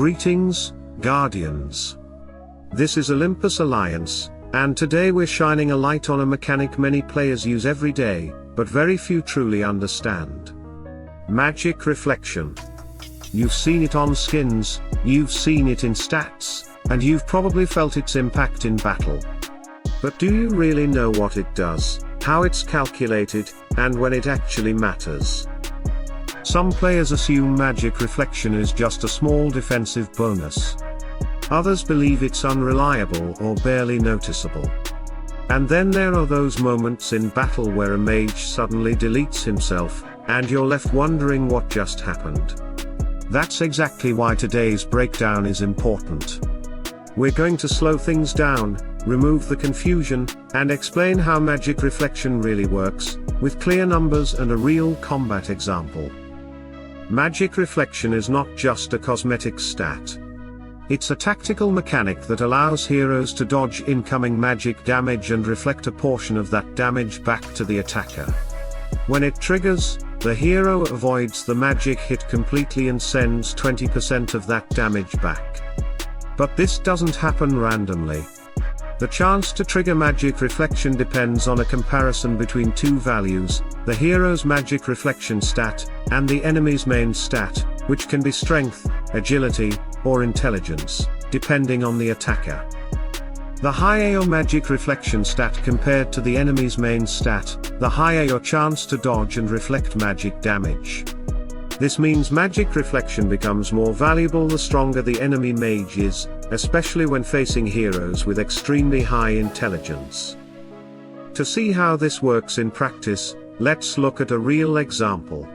Greetings, Guardians. This is Olympus Alliance, and today we're shining a light on a mechanic many players use every day, but very few truly understand. Magic reflection. You've seen it on skins, you've seen it in stats, and you've probably felt its impact in battle. But do you really know what it does, how it's calculated, and when it actually matters? Some players assume magic reflection is just a small defensive bonus. Others believe it's unreliable or barely noticeable. And then there are those moments in battle where a mage suddenly deletes himself, and you're left wondering what just happened. That's exactly why today's breakdown is important. We're going to slow things down, remove the confusion, and explain how magic reflection really works, with clear numbers and a real combat example. Magic reflection is not just a cosmetic stat. It's a tactical mechanic that allows heroes to dodge incoming magic damage and reflect a portion of that damage back to the attacker. When it triggers, the hero avoids the magic hit completely and sends 20% of that damage back. But this doesn't happen randomly. The chance to trigger magic reflection depends on a comparison between two values, the hero's magic reflection stat, and the enemy's main stat, which can be strength, agility, or intelligence, depending on the attacker. The higher your magic reflection stat compared to the enemy's main stat, the higher your chance to dodge and reflect magic damage. This means magic reflection becomes more valuable the stronger the enemy mage is, especially when facing heroes with extremely high intelligence. To see how this works in practice, let's look at a real example.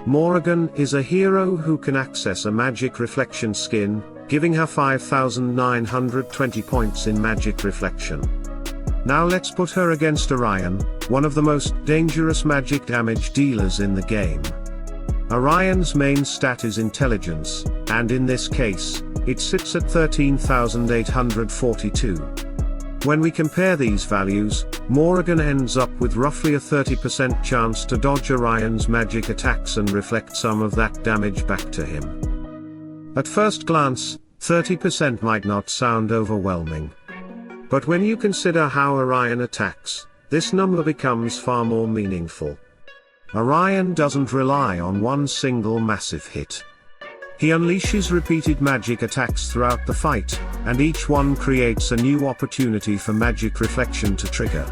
Morrigan is a hero who can access a magic reflection skin, giving her 5,920 points in magic reflection. Now let's put her against Orion, one of the most dangerous magic damage dealers in the game. Orion's main stat is intelligence, and in this case, it sits at 13,842. When we compare these values, Morrigan ends up with roughly a 30% chance to dodge Orion's magic attacks and reflect some of that damage back to him. At first glance, 30% might not sound overwhelming. But when you consider how Orion attacks, this number becomes far more meaningful. Orion doesn't rely on one single massive hit. He unleashes repeated magic attacks throughout the fight, and each one creates a new opportunity for magic reflection to trigger.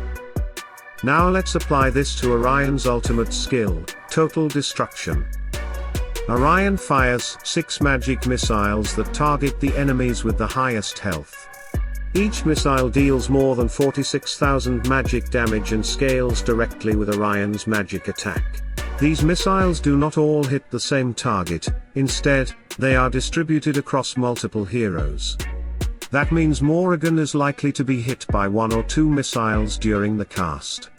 Now let's apply this to Orion's ultimate skill, Total Destruction. Orion fires 6 magic missiles that target the enemies with the highest health. Each missile deals more than 46,000 magic damage and scales directly with Orion's magic attack. These missiles do not all hit the same target, instead, they are distributed across multiple heroes. That means Morrigan is likely to be hit by 1 or 2 missiles during the cast.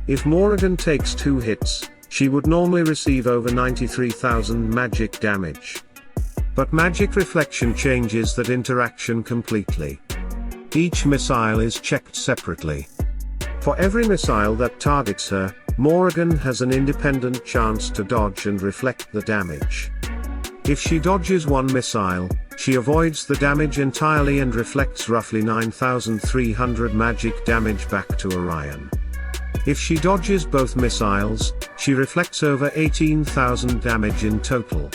If Morrigan takes 2 hits, she would normally receive over 93,000 magic damage. But magic reflection changes that interaction completely. Each missile is checked separately. For every missile that targets her, Morrigan has an independent chance to dodge and reflect the damage. If she dodges 1 missile, she avoids the damage entirely and reflects roughly 9,300 magic damage back to Orion. If she dodges both missiles, she reflects over 18,000 damage in total.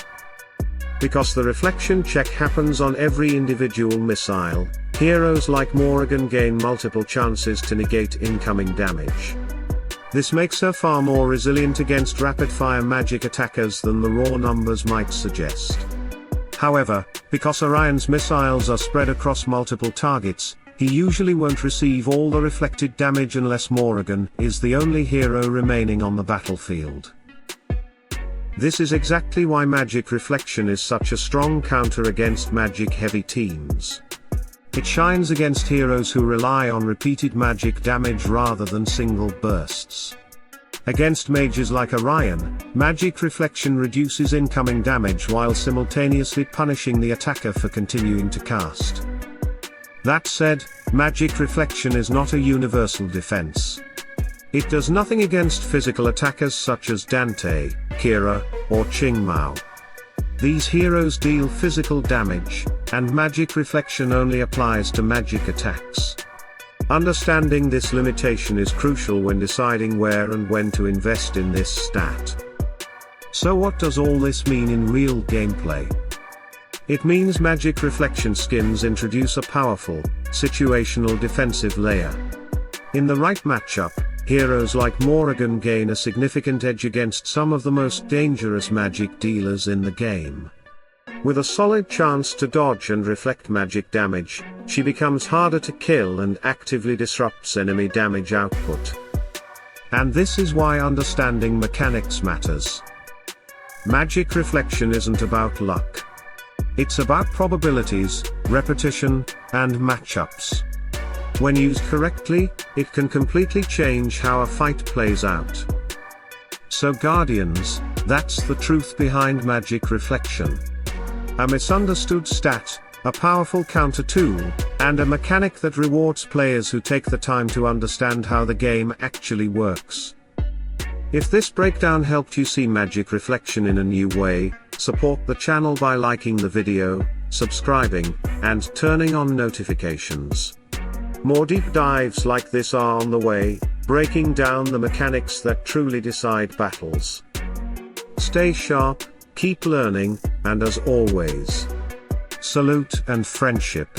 Because the reflection check happens on every individual missile, heroes like Morrigan gain multiple chances to negate incoming damage. This makes her far more resilient against rapid-fire magic attackers than the raw numbers might suggest. However, because Orion's missiles are spread across multiple targets, he usually won't receive all the reflected damage unless Morrigan is the only hero remaining on the battlefield. This is exactly why magic reflection is such a strong counter against magic-heavy teams. It shines against heroes who rely on repeated magic damage rather than single bursts. Against mages like Orion, magic reflection reduces incoming damage while simultaneously punishing the attacker for continuing to cast. That said, magic reflection is not a universal defense. It does nothing against physical attackers such as Dante, Kira, or Qing Mao. These heroes deal physical damage, and magic reflection only applies to magic attacks. Understanding this limitation is crucial when deciding where and when to invest in this stat. So what does all this mean in real gameplay? It means magic reflection skins introduce a powerful, situational defensive layer. In the right matchup, heroes like Morrigan gain a significant edge against some of the most dangerous magic dealers in the game. With a solid chance to dodge and reflect magic damage, she becomes harder to kill and actively disrupts enemy damage output. And this is why understanding mechanics matters. Magic reflection isn't about luck. It's about probabilities, repetition, and matchups. When used correctly, it can completely change how a fight plays out. So Guardians, that's the truth behind magic reflection. A misunderstood stat, a powerful counter tool, and a mechanic that rewards players who take the time to understand how the game actually works. If this breakdown helped you see magic reflection in a new way, support the channel by liking the video, subscribing, and turning on notifications. More deep dives like this are on the way, breaking down the mechanics that truly decide battles. Stay sharp, keep learning, and as always, salute and friendship.